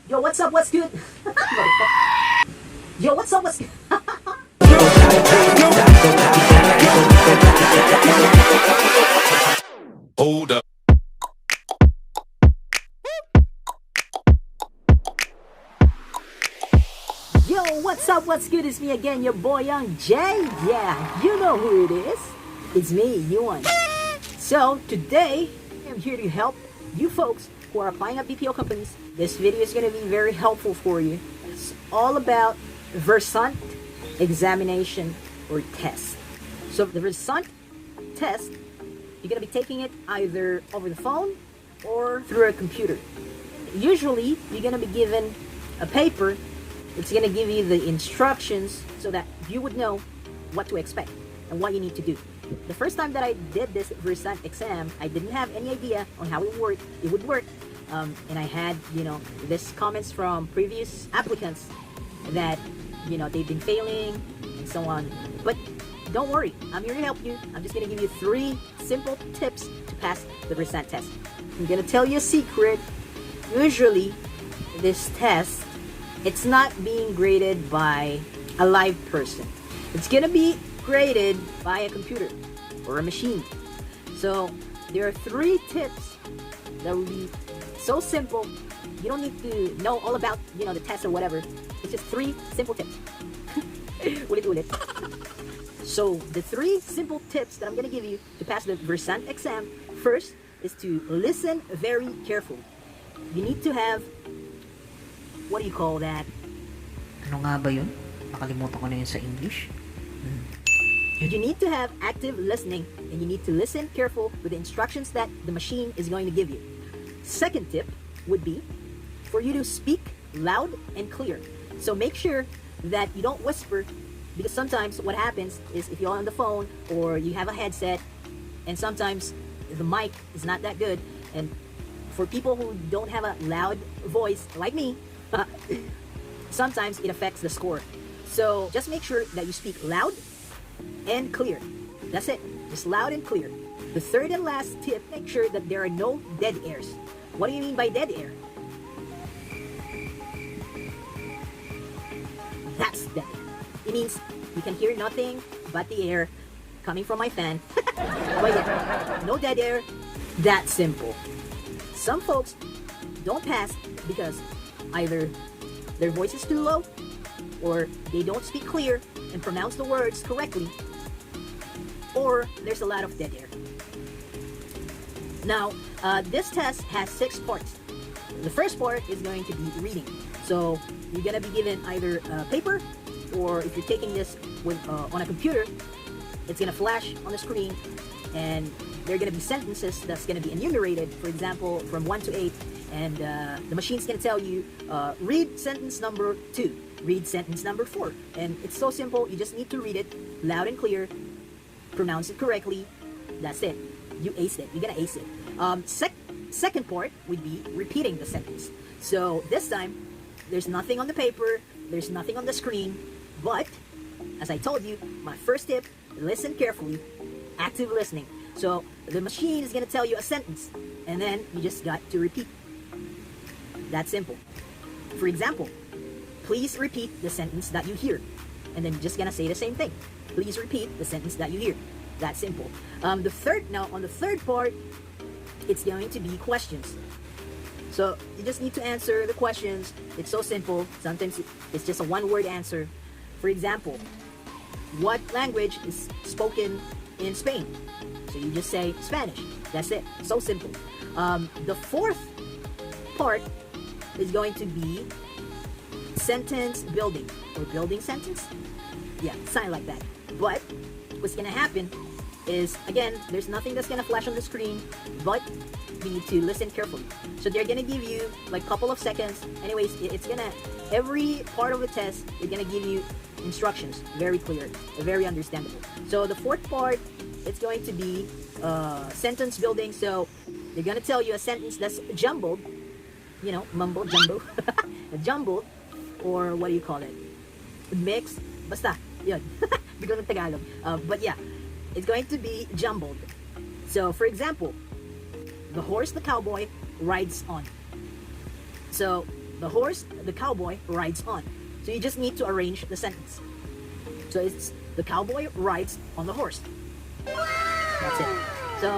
Yo, what's up? What's good? Yo, what's up? What's good? Hold up. Yo, what's up? What's good? It's me again, your boy Young Jay. Yeah, you know who it is. It's me, Yuan. So today, I'm here to help you folks who are applying at BPO companies. This video is going to be very helpful for you. It's all about Versant examination or test. So the Versant test, you're going to be taking it either over the phone or through a computer. Usually, you're going to be given a paper. It's going to give you the instructions so that you would know what to expect and what you need to do. The first time that I did this Versant exam, I didn't have any idea on how it would work. And I had, this comments from previous applicants that, they've been failing and so on. But don't worry, I'm here to help you. I'm just going to give you 3 simple tips to pass the Versant test. I'm going to tell you a secret. Usually, this test, it's not being graded by a live person. It's going to be graded by a computer or a machine. So there are 3 tips that will be so simple. You don't need to know all about the test or whatever. It's just 3 simple tips. Ulit. So the 3 simple tips that I'm gonna give you to pass the Versant exam, first is to listen very carefully. You need to have, what do you call that? Ano nga ba yun? Nakalimutan ko na yun sa English. You need to have active listening, and you need to listen careful with the instructions that the machine is going to give you. Second tip would be for you to speak loud and clear. So make sure that you don't whisper, because sometimes what happens is if you're on the phone or you have a headset, and sometimes the mic is not that good, and for people who don't have a loud voice like me, sometimes it affects the score. So just make sure that you speak loud and clear. That's it. Just loud and clear. The third and last tip, make sure that there are no dead airs. What do you mean by dead air? That's dead air. It means you can hear nothing but the air coming from my fan. But yeah, no dead air. That simple. Some folks don't pass because either their voice is too low, or they don't speak clear and pronounce the words correctly, or there's a lot of dead air. Now, this test has 6 parts. The first part is going to be reading. So you're going to be given either a paper, or if you're taking this on a computer, it's going to flash on the screen, and there are going to be sentences that's going to be enumerated, for example, from 1 to 8, and the machine's going to tell you, read sentence number 2, read sentence number 4. And it's so simple. You just need to read it loud and clear, pronounce it correctly. That's it. You aced it. You're gonna ace it. Second part would be repeating the sentence. So this time, there's nothing on the paper, there's nothing on the screen, but as I told you, my first tip, listen carefully, active listening. So the machine is gonna tell you a sentence, and then you just got to repeat. That's simple. For example, please repeat the sentence that you hear, and then you're just gonna say the same thing. Please repeat the sentence that you hear. That's simple. On the third part, it's going to be questions. So you just need to answer the questions. It's so simple. Sometimes it's just a 1-word answer. For example, what language is spoken in Spain? So you just say Spanish. That's it. So simple. The fourth part is going to be sentence building, or building sentence. Yeah, something like that. But what's gonna happen is, again, there's nothing that's gonna flash on the screen, but you need to listen carefully. So they're gonna give you like a couple of seconds. Anyways, it's gonna, every part of the test, they're gonna give you instructions, very clear, very understandable. So the fourth part, it's going to be sentence building. So they're gonna tell you a sentence that's jumbled, mumbo jumbo, jumbled, or what do you call it? Mixed, basta, yun. Because of Tagalog. But yeah, it's going to be jumbled. So for example, the horse the cowboy rides on. So the horse the cowboy rides on. So you just need to arrange the sentence. So it's the cowboy rides on the horse. That's it. So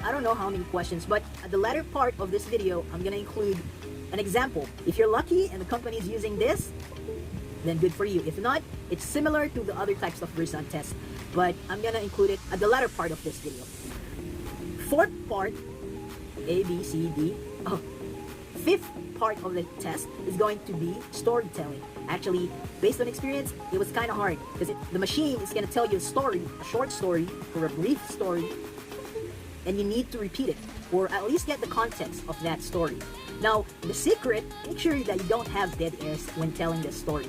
I don't know how many questions, but at the latter part of this video, I'm gonna include an example. If you're lucky and the company is using this, then good for you. If not, it's similar to the other types of Versant test, but I'm gonna include it at the latter part of this video. Fourth part, A, B, C, D. Oh, fifth part of the test is going to be storytelling. Actually, based on experience, it was kind of hard because the machine is going to tell you a story, a short story or a brief story, and you need to repeat it or at least get the context of that story. Now, the secret, make sure that you don't have dead airs when telling the story.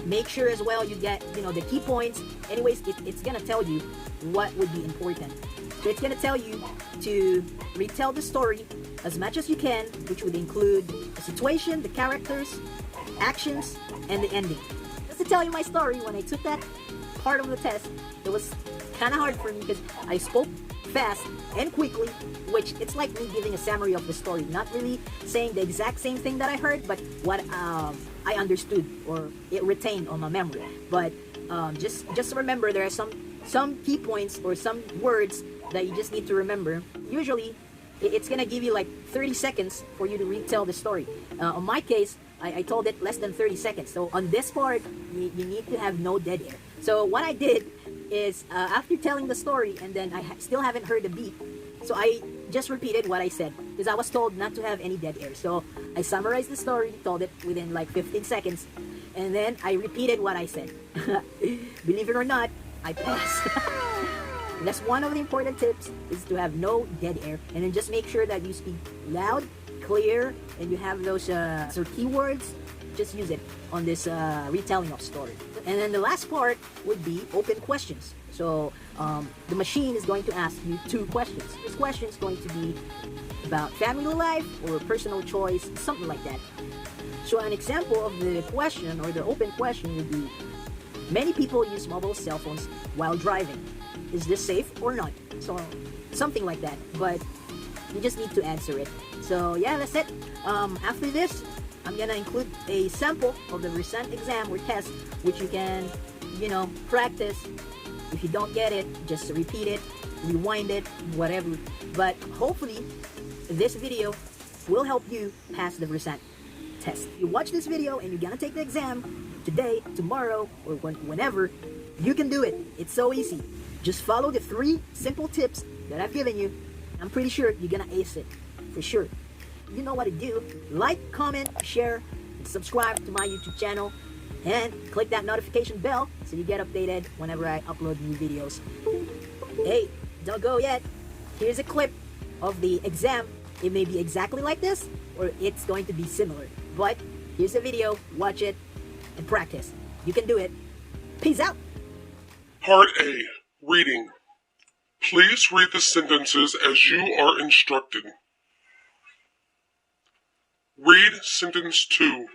Make sure as well you get, the key points. Anyways, it's going to tell you what would be important. So it's going to tell you to retell the story as much as you can, which would include the situation, the characters, actions, and the ending. Just to tell you my story, when I took that part of the test, it was kind of hard for me because I spoke fast and quickly, which it's like me giving a summary of the story, not really saying the exact same thing that I heard, but what I understood or it retained on my memory. But just remember there are some key points or some words that you just need to remember. Usually, it's gonna give you like 30 seconds for you to retell the story. On my case, I told it less than 30 seconds. So on this part, you need to have no dead air. So what I did is, after telling the story and then I still haven't heard the beat, so I just repeated what I said because I was told not to have any dead air. So I summarized the story, told it within like 15 seconds, and then I repeated what I said. Believe it or not, I passed. That's one of the important tips, is to have no dead air, and then just make sure that you speak loud, clear, and you have those sort of keywords. Just use it on this retelling of story. And then the last part would be open questions. So the machine is going to ask you 2 questions. This question is going to be about family life or personal choice, something like that. So an example of the question or the open question would be, many people use mobile cell phones while driving. Is this safe or not? So something like that, but you just need to answer it. So yeah, that's it. After this, I'm gonna include a sample of the Versant exam or test, which you can, practice. If you don't get it, just repeat it, rewind it, whatever. But hopefully, this video will help you pass the Versant test. You watch this video and you're gonna take the exam today, tomorrow, or whenever, you can do it. It's so easy. Just follow the 3 simple tips that I've given you. I'm pretty sure you're gonna ace it, for sure. You know what to do. Like, comment, share, and subscribe to my YouTube channel. And click that notification bell so you get updated whenever I upload new videos. Hey, don't go yet. Here's a clip of the exam. It may be exactly like this, or it's going to be similar. But here's the video. Watch it and practice. You can do it. Peace out. Part A. Reading. Please read the sentences as you are instructed. Read sentence 2.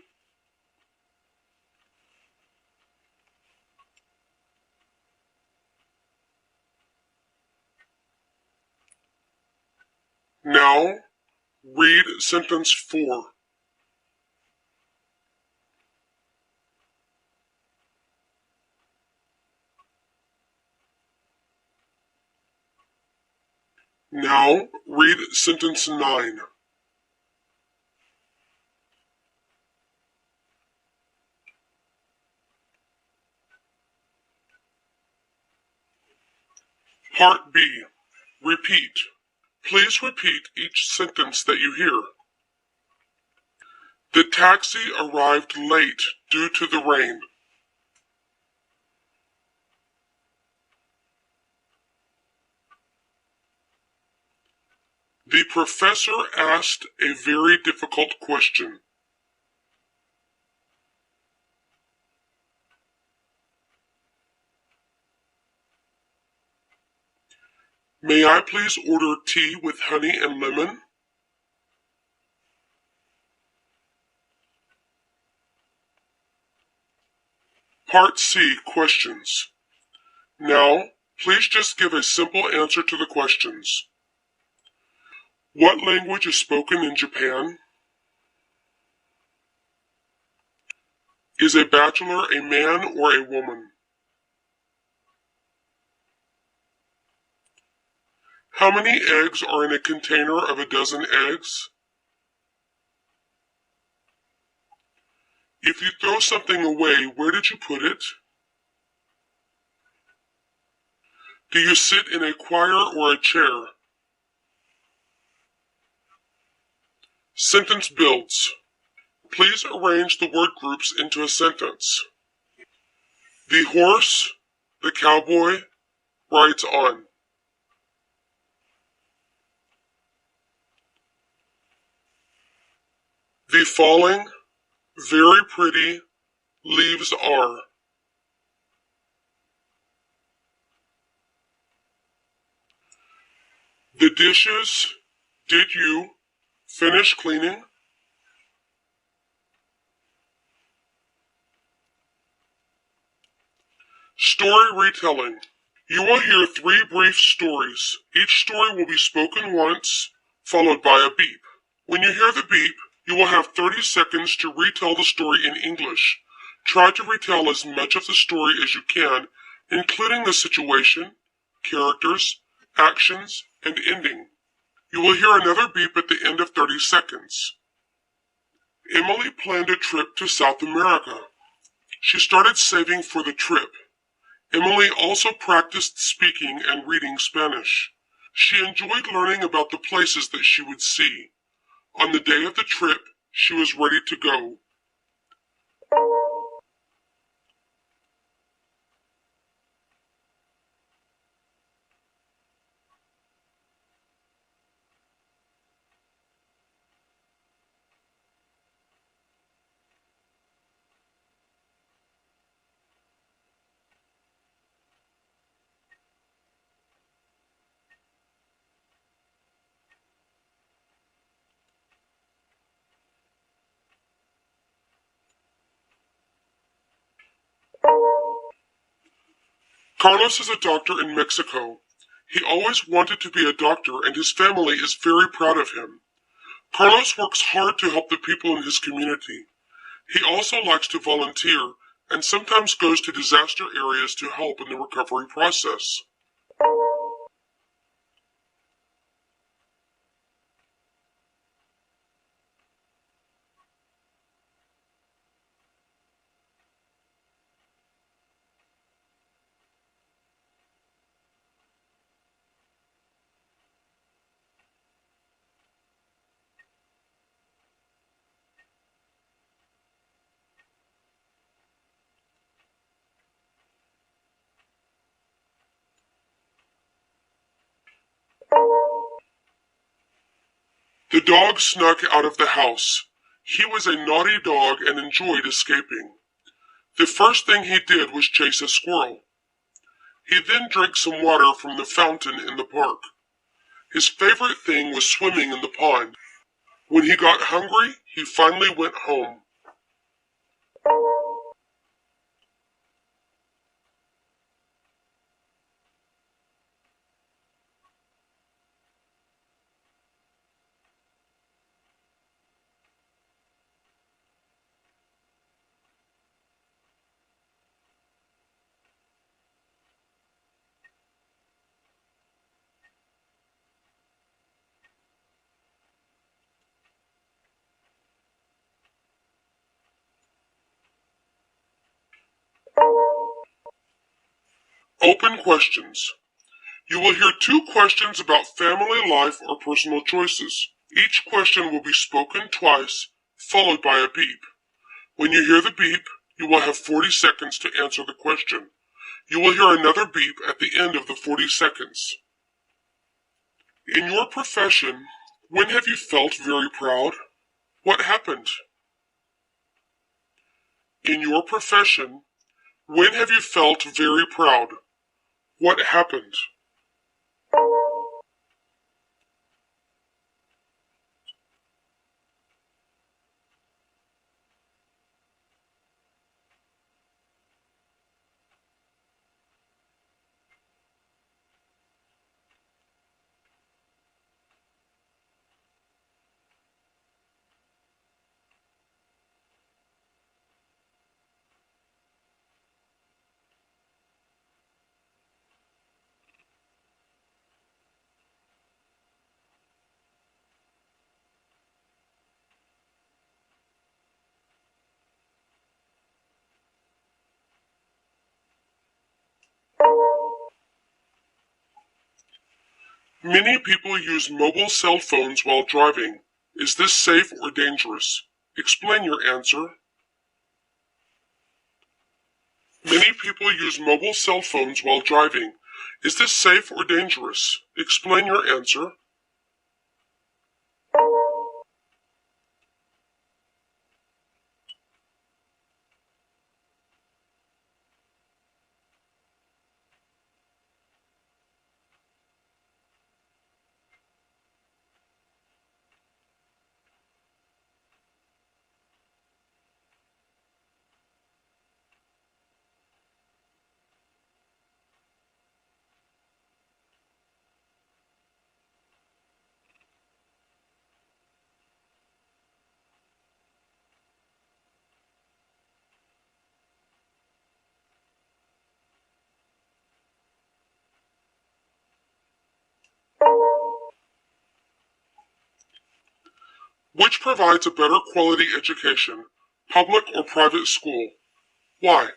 Now, read sentence 4. Now, read sentence 9. Part B. Repeat. Please repeat each sentence that you hear. The taxi arrived late due to the rain. The professor asked a very difficult question. May I please order tea with honey and lemon? Part C. Questions. Now, please just give a simple answer to the questions. What language is spoken in Japan? Is a bachelor a man or a woman? How many eggs are in a container of a dozen eggs? If you throw something away, where did you put it? Do you sit in a choir or a chair? Sentence builds. Please arrange the word groups into a sentence. The horse, the cowboy, rides on. The falling, very pretty, leaves are. The dishes, did you finish cleaning? Story retelling. You will hear 3 brief stories. Each story will be spoken once, followed by a beep. When you hear the beep, you will have 30 seconds to retell the story in English. Try to retell as much of the story as you can, including the situation, characters, actions, and ending. You will hear another beep at the end of 30 seconds. Emily planned a trip to South America. She started saving for the trip. Emily also practiced speaking and reading Spanish. She enjoyed learning about the places that she would see. On the day of the trip, she was ready to go. Carlos is a doctor in Mexico. He always wanted to be a doctor and his family is very proud of him. Carlos works hard to help the people in his community. He also likes to volunteer and sometimes goes to disaster areas to help in the recovery process. The dog snuck out of the house. He was a naughty dog and enjoyed escaping. The first thing he did was chase a squirrel. He then drank some water from the fountain in the park. His favorite thing was swimming in the pond. When he got hungry, he finally went home. Open questions. You will hear 2 questions about family life or personal choices. Each question will be spoken twice, followed by a beep. When you hear the beep, you will have 40 seconds to answer the question. You will hear another beep at the end of the 40 seconds. In your profession, when have you felt very proud? What happened? In your profession, when have you felt very proud? What happened? Many people use mobile cell phones while driving. Is this safe or dangerous? Explain your answer. Many people use mobile cell phones while driving. Is this safe or dangerous? Explain your answer. Which provides a better quality education, public or private school? Why?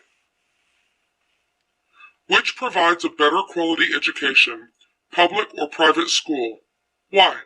Which provides a better quality education, public or private school? Why?